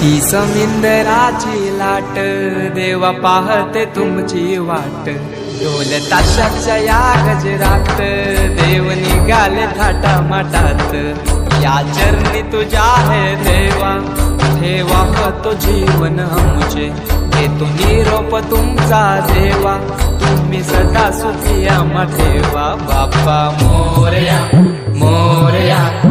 ही समिंदराची लाट देवा पाहते तुमची वाट ढोल ताशाच्या या गजरात देव निघाले थाटा माटात या चरणी तुझ्या है देवा ठेवा तो जीवन आमचे घेतो निरोप तुमचा देवा तुम्ही सदा सुखी आम्हा ठेवा बाप्पा मोरया मोरया